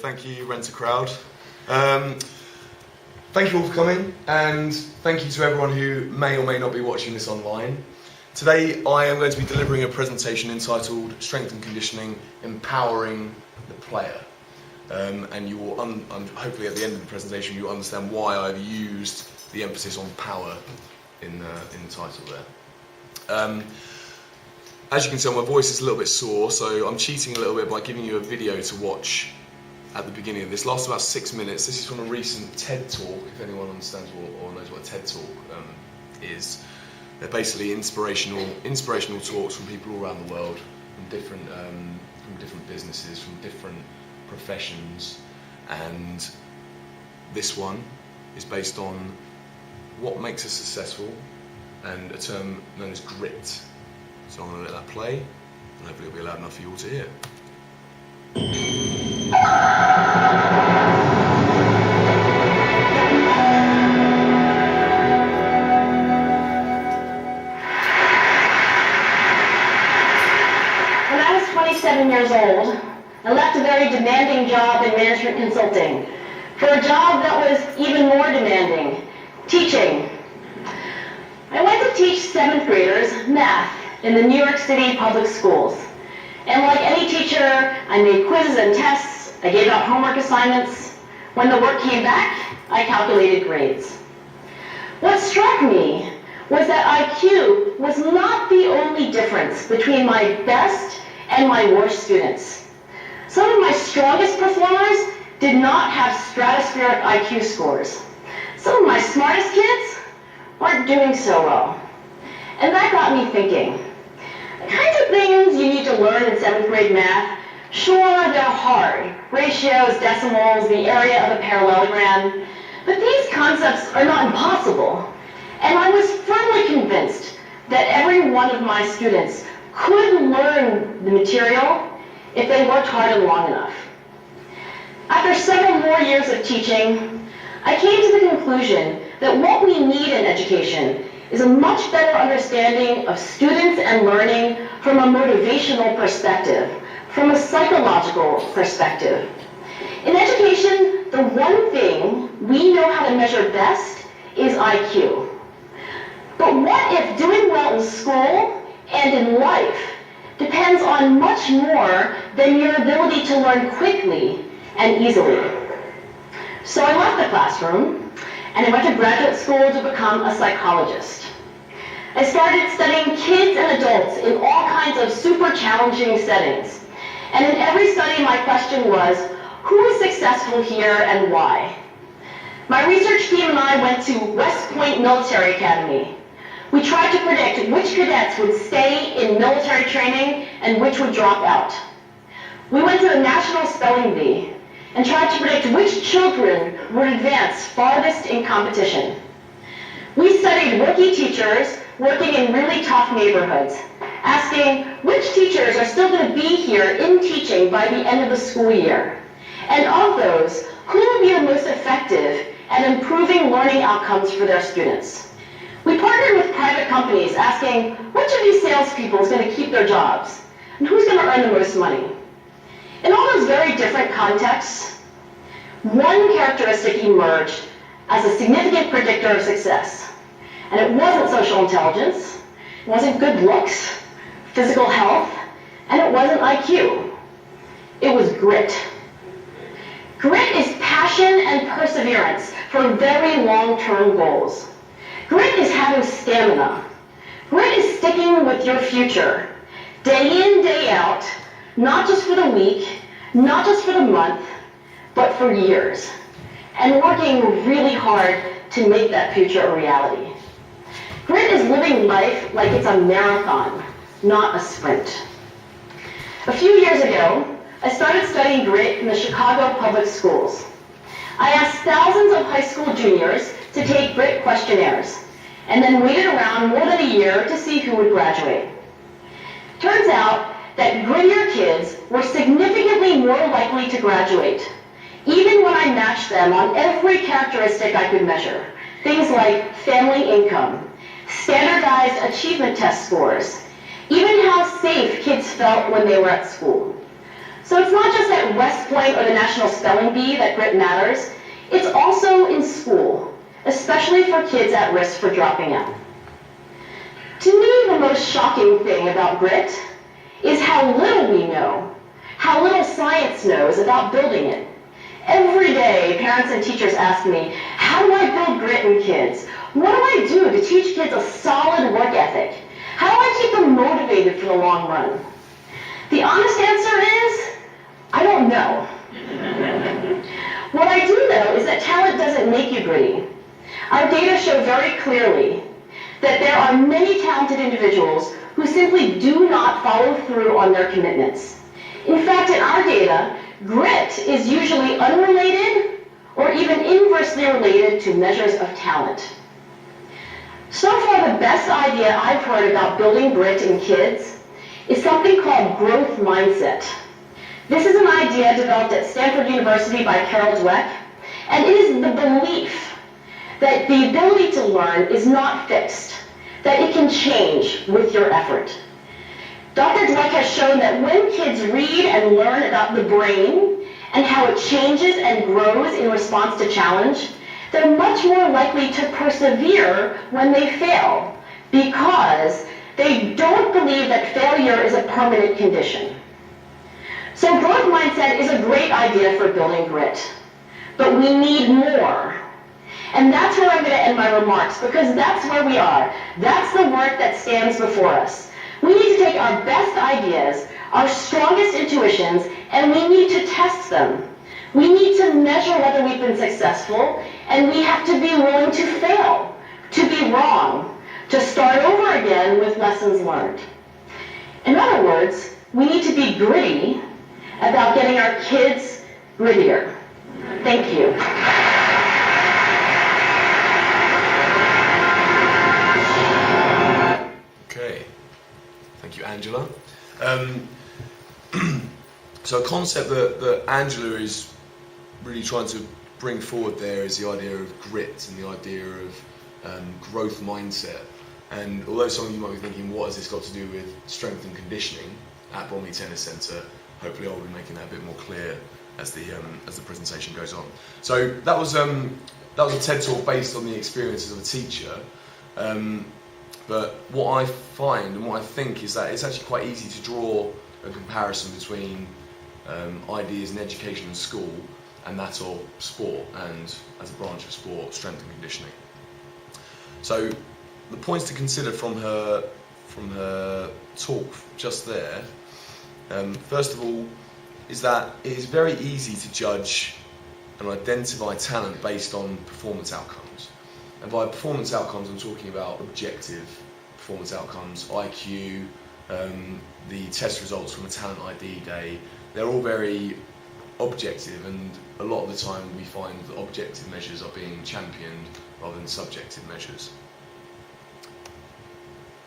Thank you, Rent a Crowd. Thank you all for coming, and thank you to everyone who may or may not be watching this online. Today I am going to be delivering a presentation entitled Strength and Conditioning, Empowering the Player. And you will, hopefully at the end of the presentation, you'll understand why I've used the emphasis on power in the title there. As you can tell, my voice is a little bit sore, so I'm cheating a little bit by giving you a video to watch at the beginning of this. Lasts about 6 minutes. This is from a recent TED Talk, if anyone understands or knows what a TED Talk is. They're basically inspirational talks from people all around the world, from different businesses, from different professions, and this one is based on what makes us successful and a term known as grit. So I'm going to let that play, and hopefully it'll be loud enough for you all to hear. When I was 27 years old, I left a very demanding job in management consulting for a job that was even more demanding, teaching. I went to teach 7th graders math in the New York City public schools. And like any teacher, I made quizzes and tests, I gave out homework assignments. When the work came back, I calculated grades. What struck me was that IQ was not the only difference between my best and my worst students. Some of my strongest performers did not have stratospheric IQ scores. Some of my smartest kids weren't doing so well. And that got me thinking. The kinds of things you need to learn in 7th grade math, sure, they're hard. Ratios, decimals, the area of a parallelogram. But these concepts are not impossible. And I was firmly convinced that every one of my students could learn the material if they worked hard and long enough. After several more years of teaching, I came to the conclusion that what we need in education is a much better understanding of students and learning from a motivational perspective, from a psychological perspective. In education, the one thing we know how to measure best is IQ. But what if doing well in school and in life depends on much more than your ability to learn quickly and easily? So I left the classroom and I went to graduate school to become a psychologist. I started studying kids and adults in all kinds of super challenging settings. And in every study, my question was, who is successful here and why? My research team and I went to West Point Military Academy. We tried to predict which cadets would stay in military training and which would drop out. We went to the National Spelling Bee and tried to predict which children would advance farthest in competition. We studied rookie teachers working in really tough neighborhoods, asking which teachers are still going to be here in teaching by the end of the school year. And of those, who will be the most effective at improving learning outcomes for their students? We partnered with private companies asking which of these salespeople is going to keep their jobs and who's going to earn the most money. In all those very different contexts, one characteristic emerged as a significant predictor of success. And it wasn't social intelligence, it wasn't good looks, physical health, and it wasn't IQ. It was grit. Grit is passion and perseverance for very long-term goals. Grit is having stamina. Grit is sticking with your future, day in, day out, not just for the week, not just for the month, but for years, and working really hard to make that future a reality. Grit is living life like it's a marathon, not a sprint. A few years ago, I started studying grit in the Chicago public schools. I asked thousands of high school juniors to take grit questionnaires, and then waited around more than a year to see who would graduate. Turns out that grittier kids were significantly more likely to graduate, even when I matched them on every characteristic I could measure. Things like family income, standardized achievement test scores, even how safe kids felt when they were at school. So it's not just at West Point or the National Spelling Bee that grit matters, it's also in school, especially for kids at risk for dropping out. To me, the most shocking thing about grit is how little we know, how little science knows about building it. Every day, parents and teachers ask me, how do I build grit in kids? What do I do to teach kids a solid work ethic? How do I keep them motivated for the long run? The honest answer is, I don't know. What I do know is that talent doesn't make you gritty. Our data show very clearly that there are many talented individuals who simply do not follow through on their commitments. In fact, in our data, grit is usually unrelated or even inversely related to measures of talent. So far, the best idea I've heard about building grit in kids is something called growth mindset. This is an idea developed at Stanford University by Carol Dweck, and it is the belief that the ability to learn is not fixed, that it can change with your effort. Dr. Dweck has shown that when kids read and learn about the brain and how it changes and grows in response to challenge, they're much more likely to persevere when they fail because they don't believe that failure is a permanent condition. So growth mindset is a great idea for building grit, but we need more. And that's where I'm going to end my remarks, because that's where we are. That's the work that stands before us. We need to take our best ideas, our strongest intuitions, and we need to test them. We need to measure whether we've been successful, and we have to be willing to fail, to be wrong, to start over again with lessons learned. In other words, we need to be gritty about getting our kids grittier. Thank you. Okay, thank you, Angela. So a concept that Angela is really trying to bring forward there is the idea of grit and the idea of growth mindset. And although some of you might be thinking, what has this got to do with strength and conditioning at Bromley Tennis Centre, hopefully I'll be making that a bit more clear as the presentation goes on. So that was a TED Talk based on the experiences of a teacher. But what I find and what I think is that it's actually quite easy to draw a comparison between ideas in education and school and that of sport, and as a branch of sport, strength and conditioning. So the points to consider from her talk just there, first of all, is that it is very easy to judge and identify talent based on performance outcomes. And by performance outcomes, I'm talking about objective performance outcomes, IQ, the test results from a talent ID day. They're all very objective, and a lot of the time we find that objective measures are being championed rather than subjective measures.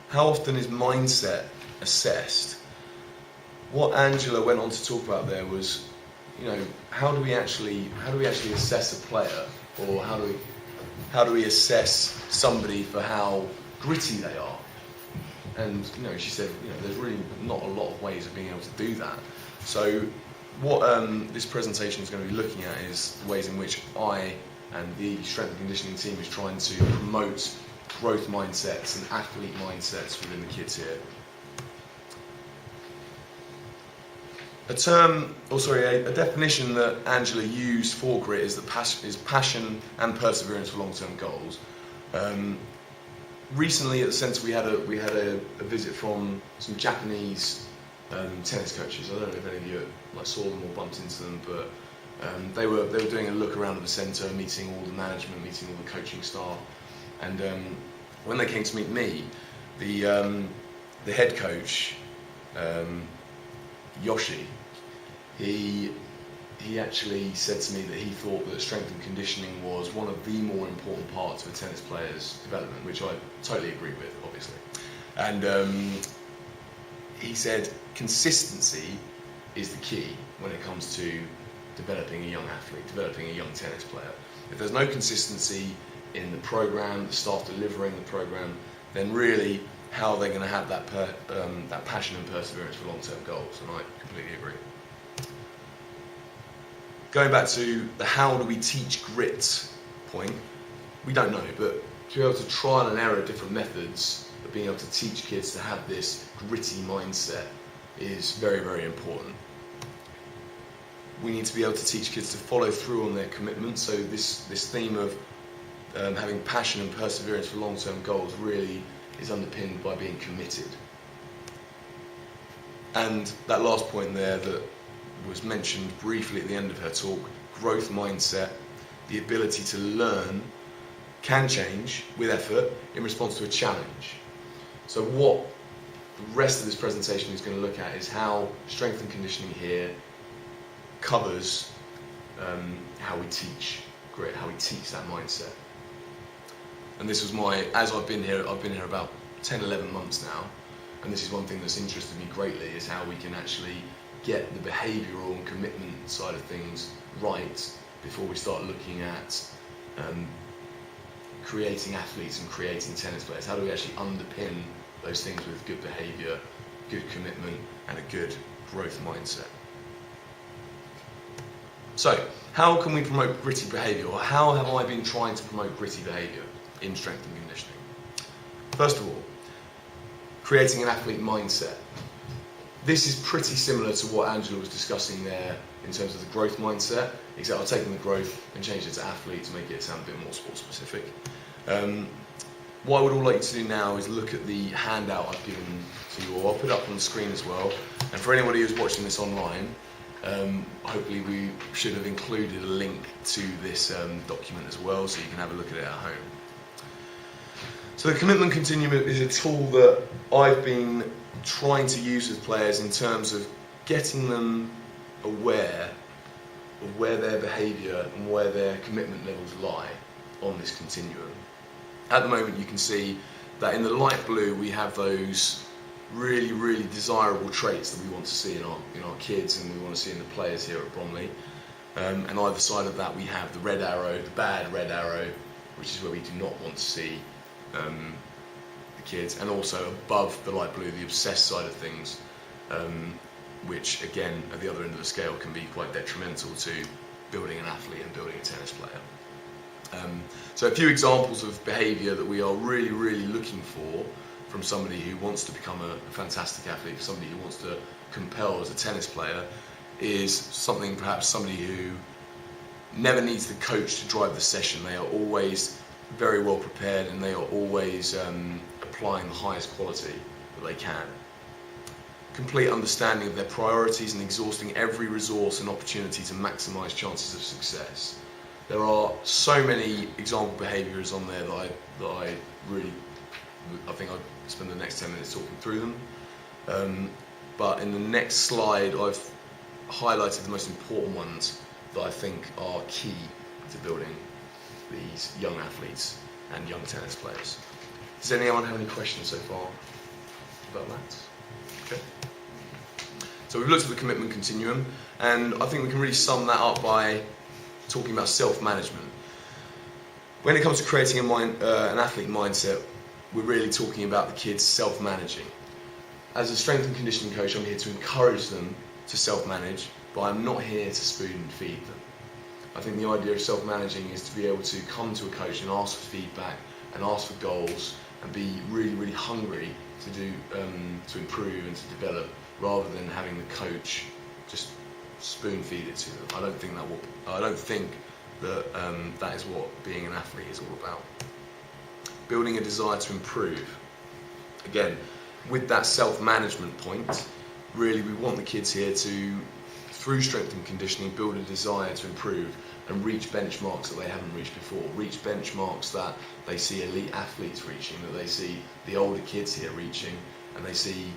How often is mindset assessed? What Angela went on to talk about there was, how do we actually assess a player, or how do we assess somebody for how gritty they are? And she said, there's really not a lot of ways of being able to do that. So what this presentation is going to be looking at is the ways in which I and the strength and conditioning team is trying to promote growth mindsets and athlete mindsets within the kids here. A definition that Angela used for grit is passion and perseverance for long-term goals. Recently at the centre we had a visit from some Japanese tennis coaches. I don't know if any of you saw them or bumped into them, but they were doing a look around at the centre, meeting all the management, meeting all the coaching staff, and when they came to meet me, the head coach, Yoshi, he actually said to me that he thought that strength and conditioning was one of the more important parts of a tennis player's development, which I totally agree with, obviously. And he said consistency is the key when it comes to developing a young athlete, developing a young tennis player. If there's no consistency in the program, the staff delivering the program, then really how are they going to have that passion and perseverance for long-term goals? And I completely agree. going back to the how do we teach grit point, we don't know, but to be able to trial and error different methods of being able to teach kids to have this gritty mindset is very, very important. We need to be able to teach kids to follow through on their commitments. So this theme of having passion and perseverance for long-term goals really is underpinned by being committed. And that last point there that was mentioned briefly at the end of her talk, growth mindset, the ability to learn, can change with effort in response to a challenge. So what the rest of this presentation is going to look at is how strength and conditioning here covers how we teach grit, how we teach that mindset. And this was as I've been here about 10, 11 months now, and this is one thing that's interested me greatly, is how we can actually get the behavioural and commitment side of things right before we start looking at creating athletes and creating tennis players. How do we actually underpin those things with good behaviour, good commitment, and a good growth mindset? So, how can we promote gritty behaviour, or how have I been trying to promote gritty behaviour in strength and conditioning? First of all, creating an athlete mindset. This is pretty similar to what Angela was discussing there in terms of the growth mindset, except I've taken the growth and changed it to athlete to make it sound a bit more sport specific. What I would all like you to do now is look at the handout I've given to you all. I'll put it up on the screen as well. And for anybody who's watching this online, hopefully we should have included a link to this document as well, so you can have a look at it at home. So the commitment continuum is a tool that I've been trying to use with players in terms of getting them aware of where their behaviour and where their commitment levels lie on this continuum. At the moment you can see that in the light blue we have those really, really desirable traits that we want to see in our kids and we want to see in the players here at Bromley. And either side of that we have the red arrow, the bad red arrow, which is where we do not want to see the kids, and also above the light blue, the obsessed side of things, which again at the other end of the scale can be quite detrimental to building an athlete and building a tennis player. So a few examples of behaviour that we are really, really looking for from somebody who wants to become a fantastic athlete, somebody who wants to compel as a tennis player, is perhaps somebody who never needs the coach to drive the session. They are always very well prepared and they are always applying the highest quality that they can. Complete understanding of their priorities and exhausting every resource and opportunity to maximise chances of success. There are so many example behaviours on there that I think I'll spend the next 10 minutes talking through them. But in the next slide I've highlighted the most important ones that I think are key to building these young athletes and young tennis players. Does anyone have any questions so far about that? Okay. So we've looked at the commitment continuum, and I think we can really sum that up by talking about self-management. When it comes to creating an athlete mindset, we're really talking about the kids self-managing. As a strength and conditioning coach, I'm here to encourage them to self-manage, but I'm not here to spoon feed them. I think the idea of self-managing is to be able to come to a coach and ask for feedback and ask for goals and be really, really hungry to improve and to develop, rather than having the coach just spoon feed it to them. I don't think that is what being an athlete is all about. Building a desire to improve. Again, with that self-management point, really we want the kids here to, through strength and conditioning, build a desire to improve and reach benchmarks that they haven't reached before, reach benchmarks that they see elite athletes reaching, that they see the older kids here reaching, and they see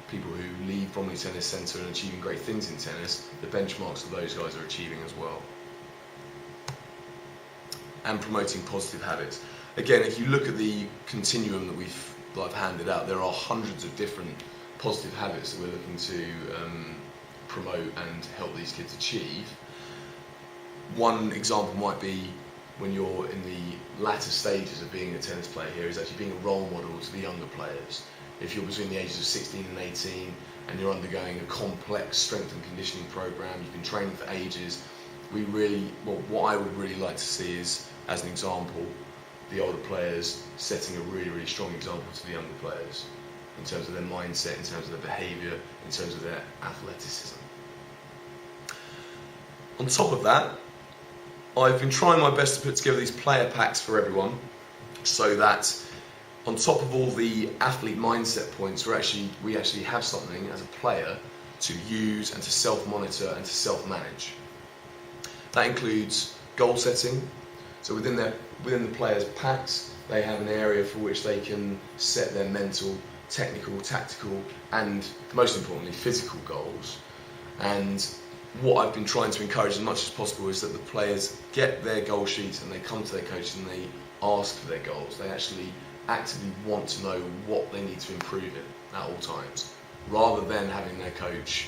people who leave Bromley Tennis Centre and achieving great things in tennis, the benchmarks that those guys are achieving as well. And promoting positive habits. Again, if you look at the continuum that I've handed out, there are hundreds of different positive habits that we're looking to promote and help these kids achieve. One example might be, when you're in the latter stages of being a tennis player here, is actually being a role model to the younger players. if you're between the ages of 16 and 18 and you're undergoing a complex strength and conditioning program, you've been training for ages, what I would really like to see is, as an example, the older players setting a really, really strong example to the younger players in terms of their mindset, in terms of their behaviour, in terms of their athleticism. On top of that, I've been trying my best to put together these player packs for everyone, so that on top of all the athlete mindset points, we actually have something as a player to use and to self-monitor and to self-manage. That includes goal setting. So within the players' packs, they have an area for which they can set their mental, technical, tactical, and most importantly, physical goals. And what I've been trying to encourage as much as possible is that the players get their goal sheets and they come to their coach and they ask for their goals. They actually actively want to know what they need to improve in at all times, rather than having their coach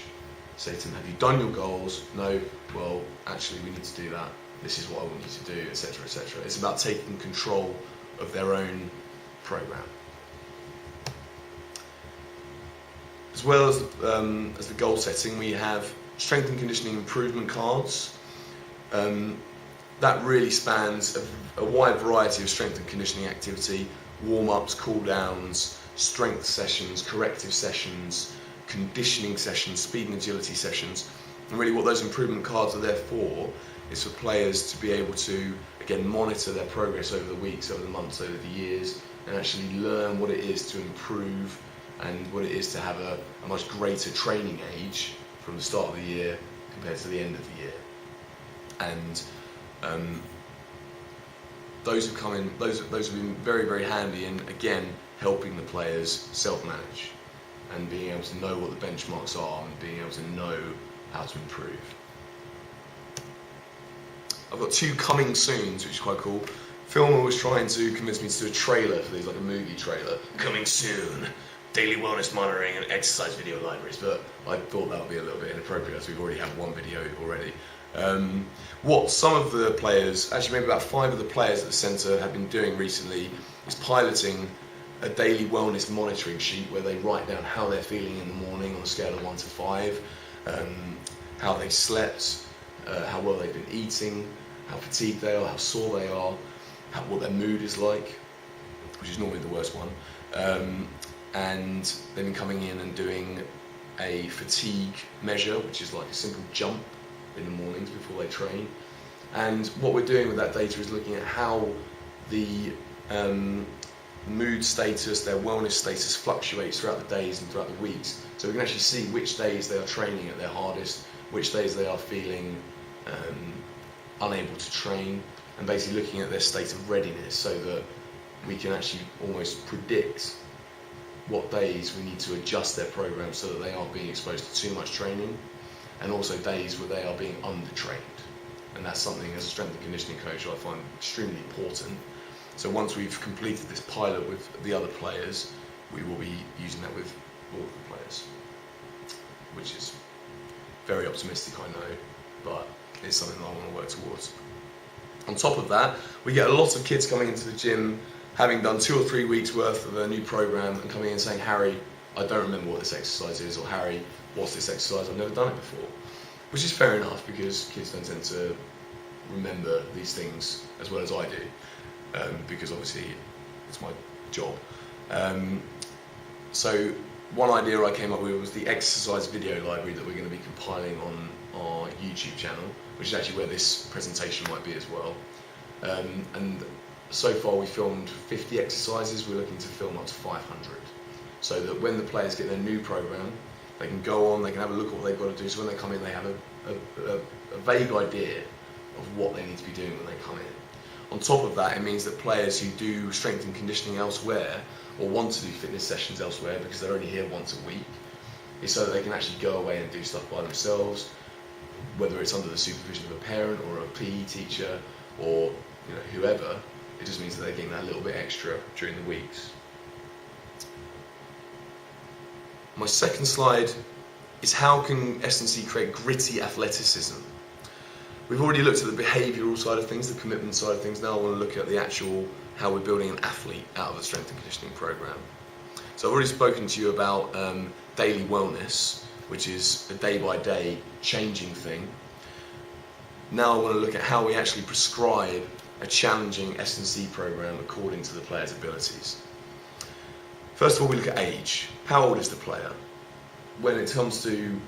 say to them, have you done your goals? No, well, actually we need to do that. This is what I want you to do, etc., etc. It's about taking control of their own program. As well as the goal setting, we have strength and conditioning improvement cards. That really spans a wide variety of strength and conditioning activity: warm-ups, cool-downs, strength sessions, corrective sessions, conditioning sessions, speed and agility sessions. And really what those improvement cards are there for is for players to be able to, again, monitor their progress over the weeks, over the months, over the years, and actually learn what it is to improve and what it is to have a much greater training age from the start of the year compared to the end of the year. And those have come in. Those have been very, very handy in, again, helping the players self-manage and being able to know what the benchmarks are and being able to know how to improve. I've got two coming soons, which is quite cool. Filmer was trying to convince me to do a trailer for these, like a movie trailer. Coming soon, daily wellness monitoring and exercise video libraries, but I thought that would be a little bit inappropriate as we've already had one video already. What some of the players, actually maybe about 5 of the players at the centre have been doing recently is piloting a daily wellness monitoring sheet where they write down how they're feeling in the morning on a scale of 1 to 5, how they slept, how well they've been eating, how fatigued they are, how sore they are, what their mood is like, which is normally the worst one. And they've been coming in and doing a fatigue measure, which is like a simple jump in the mornings before they train. And what we're doing with that data is looking at how the mood status, their wellness status fluctuates throughout the days and throughout the weeks. So we can actually see which days they are training at their hardest, which days they are feeling unable to train, and basically looking at their state of readiness so that we can actually almost predict what days we need to adjust their program so that they aren't being exposed to too much training, and also days where they are being undertrained. And that's something as a strength and conditioning coach I find extremely important. So once we've completed this pilot with the other players, we will be using that with all of the players, which is very optimistic, I know, but it's something that I want to work towards. On top of that, we get a lot of kids coming into the gym having done 2 or 3 weeks worth of a new program and coming in saying, Harry, I don't remember what this exercise is, or Harry, what's this exercise? I've never done it before. Which is fair enough, because kids don't tend to remember these things as well as I do, because obviously it's my job. So one idea I came up with was the exercise video library that we're going to be compiling on our YouTube channel, which is actually where this presentation might be as well. And so far we filmed 50 exercises, we're looking to film up to 500. So that when the players get their new program, they can go on, they can have a look at what they've got to do, so when they come in they have a vague idea of what they need to be doing when they come in. On top of that, it means that players who do strength and conditioning elsewhere, or want to do fitness sessions elsewhere because they're only here once a week, is so that they can actually go away and do stuff by themselves, whether it's under the supervision of a parent or a PE teacher or whoever. It just means that they're getting that little bit extra during the weeks. My second slide is how can S&C create gritty athleticism? We've already looked at the behavioural side of things, the commitment side of things. Now I want to look at the actual, how we're building an athlete out of the strength and conditioning program. So I've already spoken to you about daily wellness, which is a day-by-day changing thing. Now I want to look at how we actually prescribe a challenging S&C program according to the player's abilities. First of all, we look at age. How old is the player? When it comes to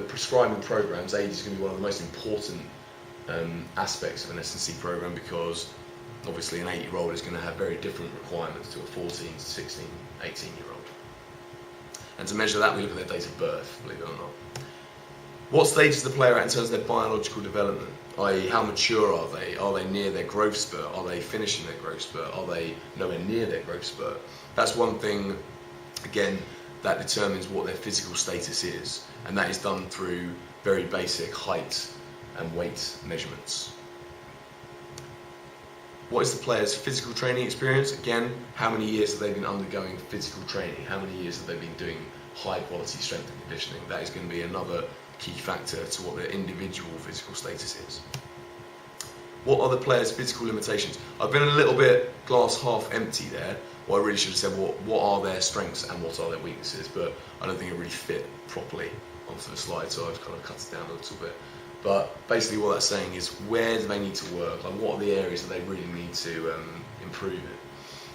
prescribing programs, age is going to be one of the most important aspects of an S&C program, because obviously an 8-year-old is going to have very different requirements to a 14 to 16, 18-year-old. And to measure that, we look at their date of birth, believe it or not. What stage is the player at in terms of their biological development? I.e., how mature are they? Are they near their growth spurt? Are they finishing their growth spurt? Are they nowhere near their growth spurt? That's one thing, again, that determines what their physical status is, and that is done through very basic height and weight measurements. What is the player's physical training experience? Again, how many years have they been undergoing physical training? How many years have they been doing high quality strength and conditioning? That is going to be another key factor to what their individual physical status is. What are the player's physical limitations? I've been a little bit glass half empty there. Well, I really should have said what are their strengths and what are their weaknesses, but I don't think it really fit properly onto the slide, so I've kind of cut it down a little bit. But basically what that's saying is, where do they need to work? Like, what are the areas that they really need to improve in?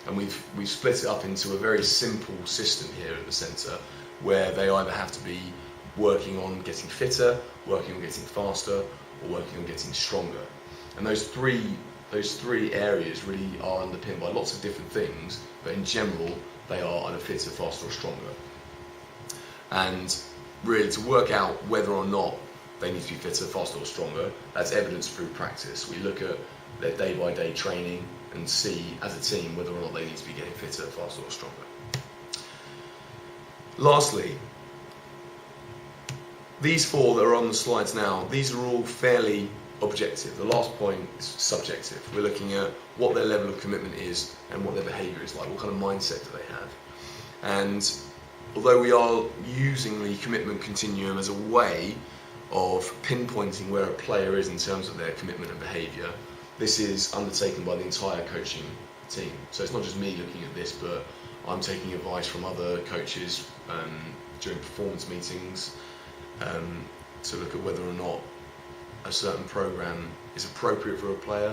And we've split it up into a very simple system here at the centre, where they either have to be working on getting fitter, working on getting faster, or working on getting stronger. And those three areas really are underpinned by lots of different things, but in general they are either fitter, faster or stronger. And really, to work out whether or not they need to be fitter, faster or stronger, that's evidence through practice. We look at their day-by-day training and see as a team whether or not they need to be getting fitter, faster or stronger. Lastly, these 4 that are on the slides now, these are all fairly objective. The last point is subjective. We're looking at what their level of commitment is and what their behaviour is like, what kind of mindset do they have. And although we are using the commitment continuum as a way of pinpointing where a player is in terms of their commitment and behaviour, this is undertaken by the entire coaching team. So it's not just me looking at this, but I'm taking advice from other coaches during performance meetings to look at whether or not a certain program is appropriate for a player.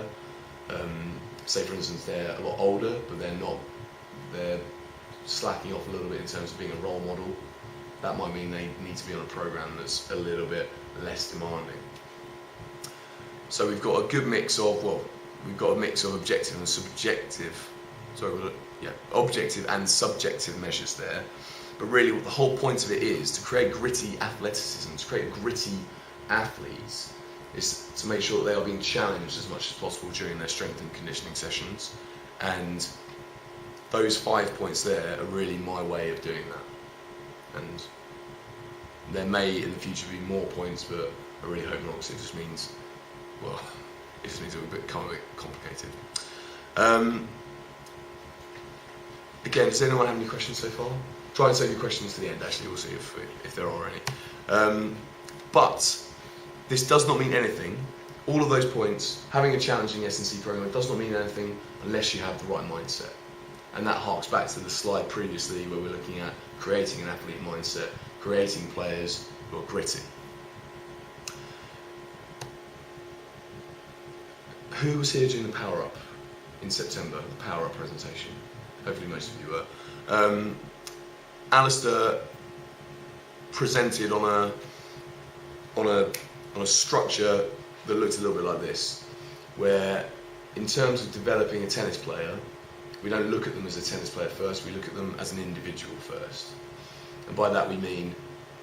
Say for instance they're a lot older, but they're slacking off a little bit in terms of being a role model. That might mean they need to be on a program that's a little bit less demanding. So we've got a good mix of, we've got a mix of objective and subjective, objective and subjective measures there. But really what the whole point of it is to create gritty athleticism, to create gritty athletes, is to make sure that they are being challenged as much as possible during their strength and conditioning sessions. And those 5 points there are really my way of doing that. And there may in the future be more points, but I really hope not, because it just means, it will become a bit complicated. Again, does anyone have any questions so far? Try and save your questions to the end, actually, we'll see if there are any. But this does not mean anything. All of those points, having a challenging S&C program, does not mean anything unless you have the right mindset. And that harks back to the slide previously where we're looking at creating an athlete mindset, creating players who are gritty. Who was here during the Power Up in September, the Power Up presentation? Hopefully most of you were. Alistair presented on a structure that looked a little bit like this, where in terms of developing a tennis player, we don't look at them as a tennis player first, we look at them as an individual first. And by that we mean,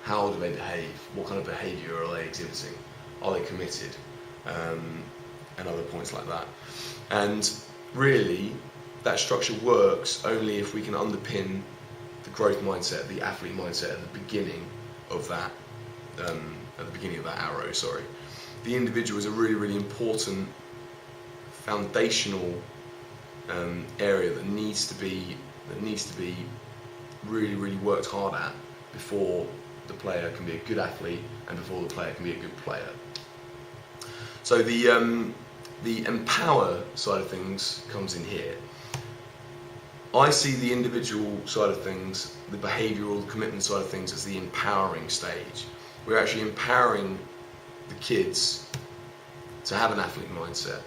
how do they behave? What kind of behaviour are they exhibiting? Are they committed? And other points like that. And really, that structure works only if we can underpin the growth mindset, the athlete mindset at the beginning of that arrow. The individual is a really, really important foundational area that needs to be really, really worked hard at before the player can be a good athlete and before the player can be a good player. So the empower side of things comes in here. I see the individual side of things, the behavioural, the commitment side of things as the empowering stage. We're actually empowering the kids to have an athlete mindset.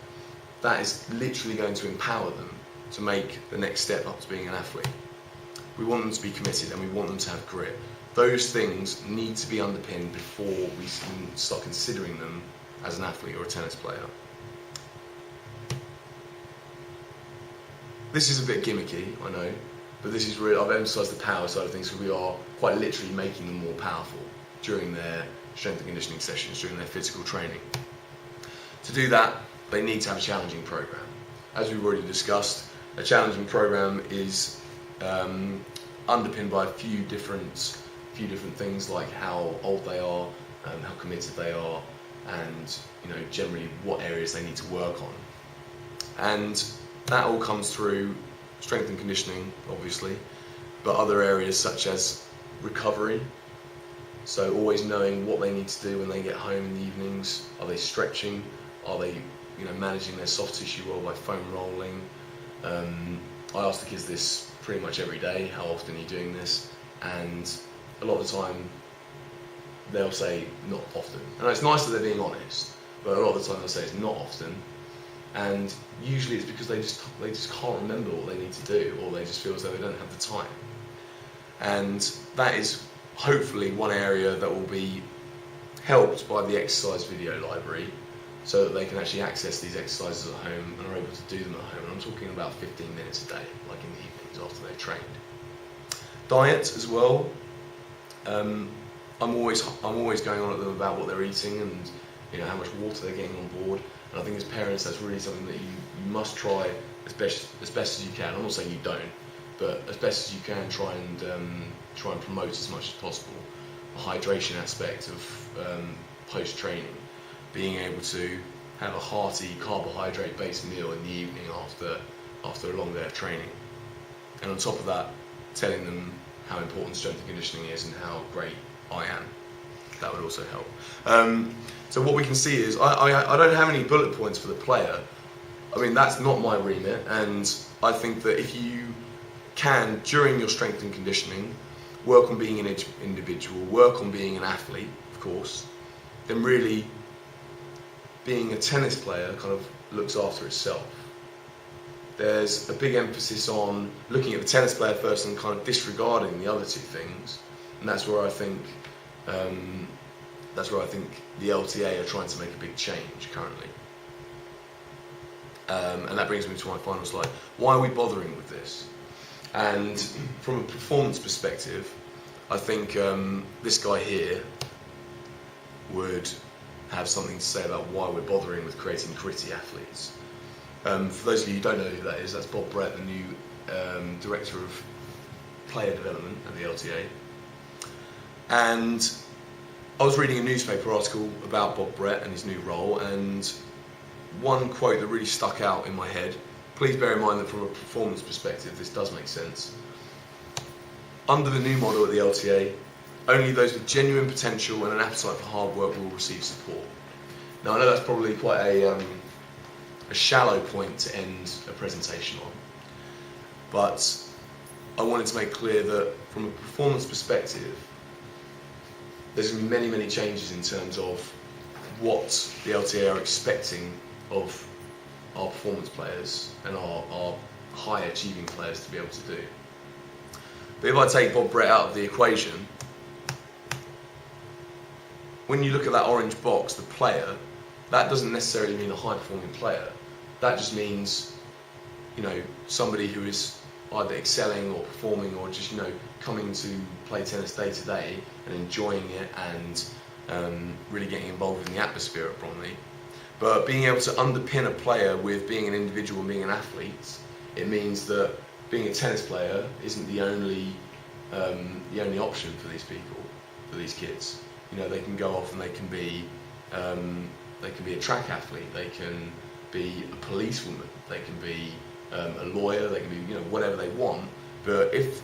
That is literally going to empower them to make the next step up to being an athlete. We want them to be committed and we want them to have grit. Those things need to be underpinned before we start considering them as an athlete or a tennis player. This is a bit gimmicky, I know, but this is really, I've emphasised the power side of things because we are quite literally making them more powerful during their strength and conditioning sessions, during their physical training. To do that, they need to have a challenging program. As we've already discussed, a challenging program is underpinned by a few different things, like how old they are, how committed they are, and generally what areas they need to work on. And that all comes through strength and conditioning, obviously, but other areas such as recovery. So always knowing what they need to do when they get home in the evenings. Are they stretching? Are they managing their soft tissue well by foam rolling? I ask the kids this pretty much every day, how often are you doing this? And a lot of the time they'll say not often. And it's nice that they're being honest, but a lot of the time they'll say it's not often. And usually it's because they just can't remember what they need to do, or they just feel as though they don't have the time. And that is hopefully one area that will be helped by the exercise video library, so that they can actually access these exercises at home and are able to do them at home. And I'm talking about 15 minutes a day, like in the evenings after they've trained. Diet as well. I'm always going on at them about what they're eating and how much water they're getting on board. And I think as parents, that's really something that you must try as best as you can. I'm not saying you don't, but as best as you can, try and promote as much as possible the hydration aspect of post-training, being able to have a hearty carbohydrate-based meal in the evening after a long day of training, and on top of that, telling them how important strength and conditioning is and how great I am. That would also help. So what we can see is, I don't have any bullet points for the player. I mean, that's not my remit, and I think that if you can, during your strength and conditioning, work on being an individual, work on being an athlete, of course, then really being a tennis player kind of looks after itself. There's a big emphasis on looking at the tennis player first and kind of disregarding the other two things, and that's where I think the LTA are trying to make a big change currently. And that brings me to my final slide. Why are we bothering with this? And from a performance perspective, I think this guy here would have something to say about why we're bothering with creating gritty athletes. For those of you who don't know who that is, that's Bob Brett, the new Director of Player Development at the LTA. And I was reading a newspaper article about Bob Brett and his new role, and one quote that really stuck out in my head. Please bear in mind that from a performance perspective, this does make sense. Under the new model at the LTA, only those with genuine potential and an appetite for hard work will receive support. Now, I know that's probably quite a shallow point to end a presentation on, but I wanted to make clear that from a performance perspective, there's going to be many, many changes in terms of what the LTA are expecting of our performance players and our high achieving players to be able to do. But if I take Bob Brett out of the equation, when you look at that orange box, the player, that doesn't necessarily mean a high performing player. That just means, somebody who is either excelling or performing or just, coming to play tennis day to day and enjoying it and really getting involved in the atmosphere at Bromley. But being able to underpin a player with being an individual and being an athlete, it means that being a tennis player isn't the only option for these people, for these kids. They can go off and they can be a track athlete, they can be a policewoman, they can be a lawyer, they can be whatever they want. But if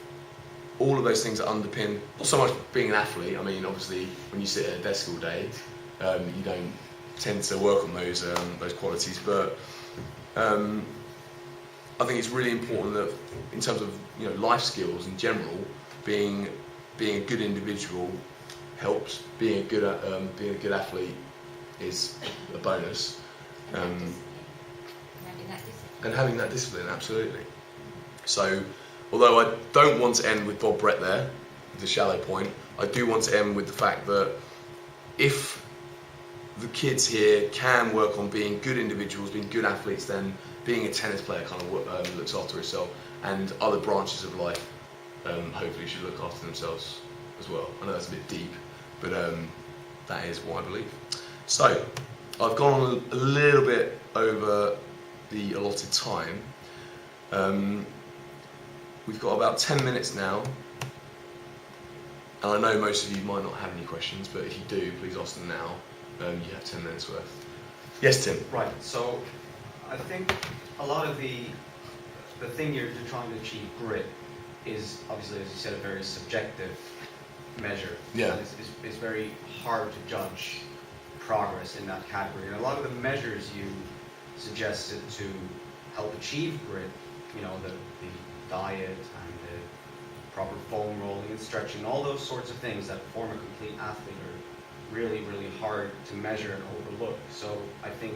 all of those things are underpinned, not so much being an athlete. I mean, obviously, when you sit at a desk all day, you don't tend to work on those qualities. But I think it's really important that in terms of life skills in general, being a good individual helps. Being a good athlete is a bonus. And having that discipline, absolutely. So, although I don't want to end with Bob Brett there, the shallow point, I do want to end with the fact that if the kids here can work on being good individuals, being good athletes, then being a tennis player kind of looks after itself, and other branches of life hopefully should look after themselves as well. I know that's a bit deep, but that is what I believe. So, I've gone on a little bit over the allotted time. We've got about 10 minutes now, and I know most of you might not have any questions, but if you do, please ask them now. You have 10 minutes worth. Yes, Tim? Right, so I think a lot of the thing you're trying to achieve, grit, is obviously, as you said, a very subjective measure. Yeah. And it's very hard to judge progress in that category. And a lot of the measures you suggested to help achieve grit, the diet and the proper foam rolling and stretching, all those sorts of things that form a complete athlete are really, really hard to measure and overlook. So I think,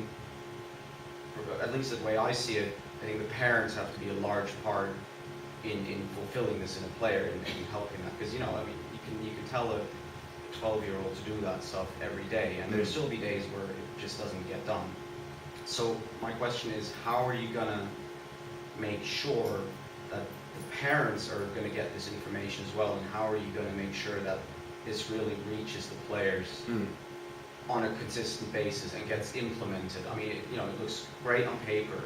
at least the way I see it, I think the parents have to be a large part in fulfilling this in a player and helping that. Because, you can tell a 12-year-old to do that stuff every day, and there'll still be days where it just doesn't get done. So my question is, how are you going to make sure that the parents are going to get this information as well, and how are you going to make sure that this really reaches the players on a consistent basis and gets implemented? I mean, it looks great on paper,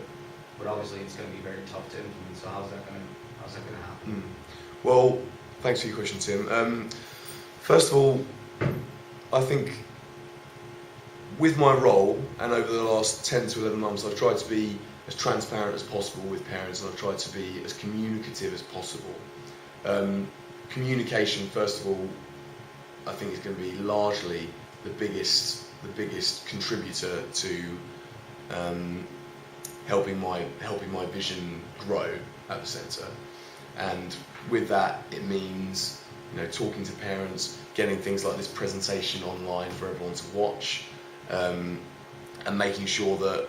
but obviously it's going to be very tough to implement. So how's that going to happen? Well, thanks for your question, Tim. First of all, I think with my role, and over the last 10 to 11 months, I've tried to be as transparent as possible with parents, and I've tried to be as communicative as possible. Communication, first of all, I think is going to be largely the biggest contributor to helping my vision grow at the centre. And with that, it means talking to parents, getting things like this presentation online for everyone to watch, and making sure that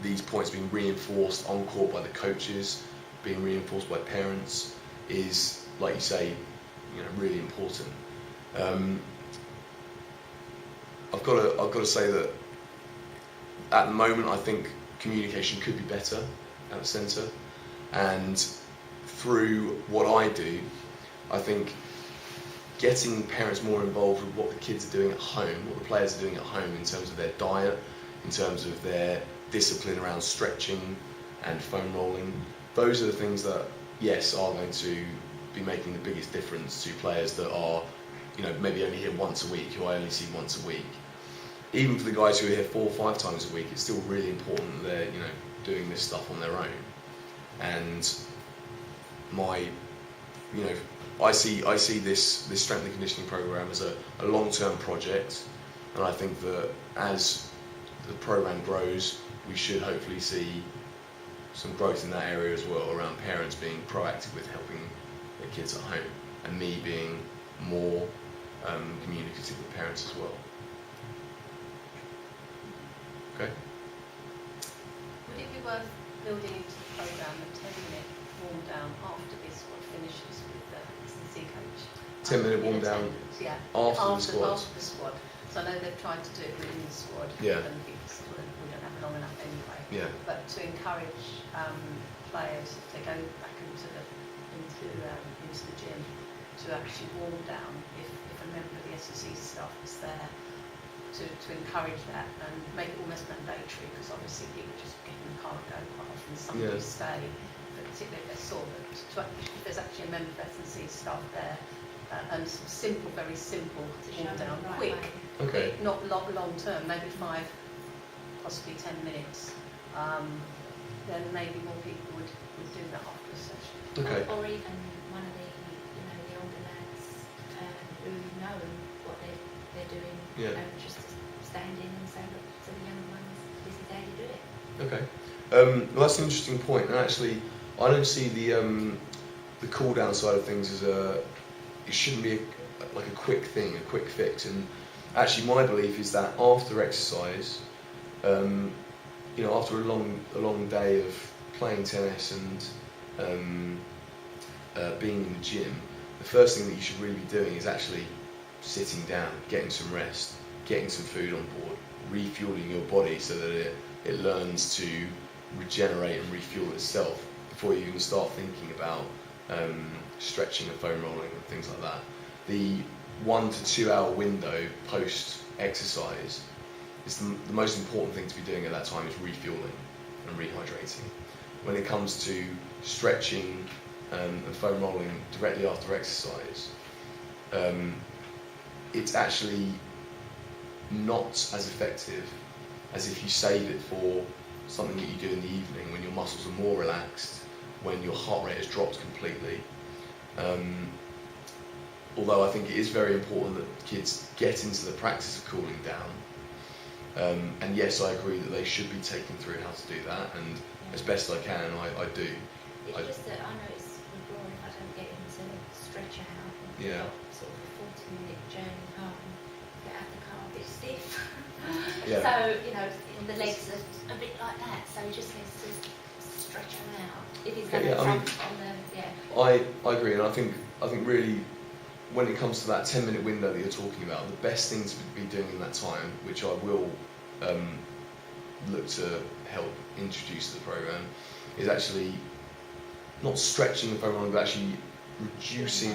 these points being reinforced on court by the coaches, being reinforced by parents, is, like you say, really important. I've got to say that at the moment I think communication could be better at the centre, and through what I do, I think getting parents more involved with what the kids are doing at home, what the players are doing at home in terms of their diet, in terms of their discipline around stretching and foam rolling, those are the things that, yes, are going to be making the biggest difference to players that are, maybe only here once a week, who I only see once a week. Even for the guys who are here 4 or 5 times a week, it's still really important that they're, doing this stuff on their own. And I see this strength and conditioning program as a long-term project, and I think that as the program grows, we should hopefully see some growth in that area as well, around parents being proactive with helping their kids at home, and me being more communicative with parents as well. Okay. Would it be worth building into the program a 10-minute warm down after this one finishes with the S&C coach? 10-minute warm down yeah. after the squad. After the squad. So I know they've tried to do it within the squad. Yeah. And because we don't have long enough anyway. Yeah. But to encourage players, if they go back into the gym, to actually warm down if a member of the S&C staff is there, to encourage that and make it almost mandatory, because obviously people just get in the car and go quite often. Some do stay, but particularly if they're sore. But if there's actually a member of S&C staff there, and some very simple warm down, quick, Okay. not long term, maybe 5, possibly 10 minutes, then maybe more people would do that after a session. Okay. Or even one of the older lads who know what they're doing, Yeah. just to stand in and say, look, to the young ones, this is how you do it. Okay. Well, that's an interesting point, and actually, I don't see the cool down side of things as it shouldn't be like a quick thing, a quick fix. And actually, my belief is that after exercise, after a long day of playing tennis and being in the gym, the first thing that you should really be doing is actually sitting down, getting some rest, getting some food on board, refueling your body so that it learns to regenerate and refuel itself before you even start thinking about stretching and foam rolling and things like that. The 1 to 2 hour window post exercise is the most important thing to be doing at that time is refueling and rehydrating. When it comes to stretching and foam rolling directly after exercise, it's actually not as effective as if you save it for something that you do in the evening when your muscles are more relaxed, when your heart rate has dropped completely. Although I think it is very important that kids get into the practice of cooling down. And yes, I agree that they should be taken through how to do that, and as best I can, I do. It's just that I know it's boring if I don't get into stretch out and Yeah. sort of a 40-minute journey home, get out the car a bit stiff. Yeah. So, the legs are a bit like that, so it just needs to stretch them out. If he's going to I mean, on the, I agree, and I think really when it comes to that 10-minute window that you're talking about, the best thing to be doing in that time, which I will look to help introduce to the program, is actually not stretching the foam rolling, but actually reducing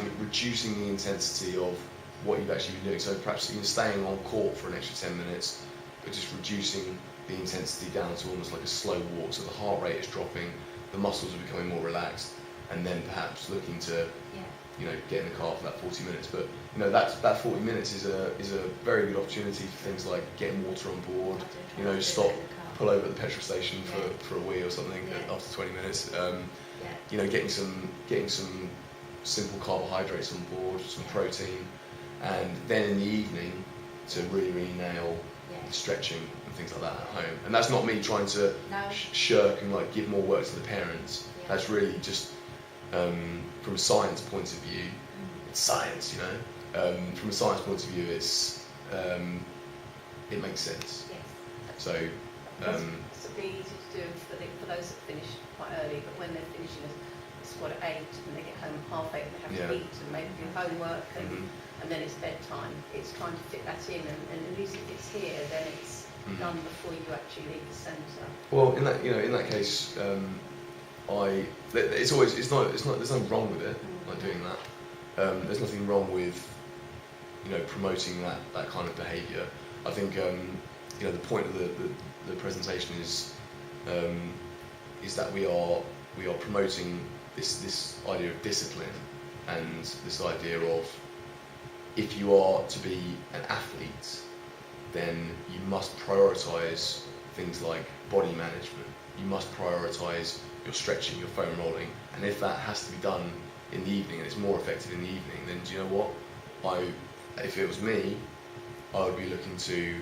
the intensity of what you've actually been doing. So perhaps you're staying on court for an extra 10 minutes, but just reducing the intensity down to almost like a slow walk, so the heart rate is dropping, the muscles are becoming more relaxed, and then perhaps looking to get in the car for that 40 minutes. But that 40 minutes is a very good opportunity for things like getting water on board, stop, pull over at the petrol station for a wee or something after 20 minutes. Getting some simple carbohydrates on board, some protein, and then in the evening to really nail the stretching and things like that at home. And that's not me trying to shirk and give more work to the parents. That's really just from a science point of view. It's science, from a science point of view, it makes sense. yes. So It's a bit easy to do for those that finish quite early, but when they're finishing a squad at 8 and they get home at 8:30 and they have to eat and maybe do homework and then it's bedtime, it's trying to fit that in, and at least if it's here, then it's done before you actually leave the centre. well, in that case, there's nothing wrong with it, like doing that. There's nothing wrong with promoting that kind of behaviour. I think the point of the presentation is that we are promoting this idea of discipline, and this idea of, if you are to be an athlete, then you must prioritise things like body management. You must prioritise your stretching, your foam rolling, and if that has to be done in the evening and it's more effective in the evening, then do you know what? If it was me, I would be looking to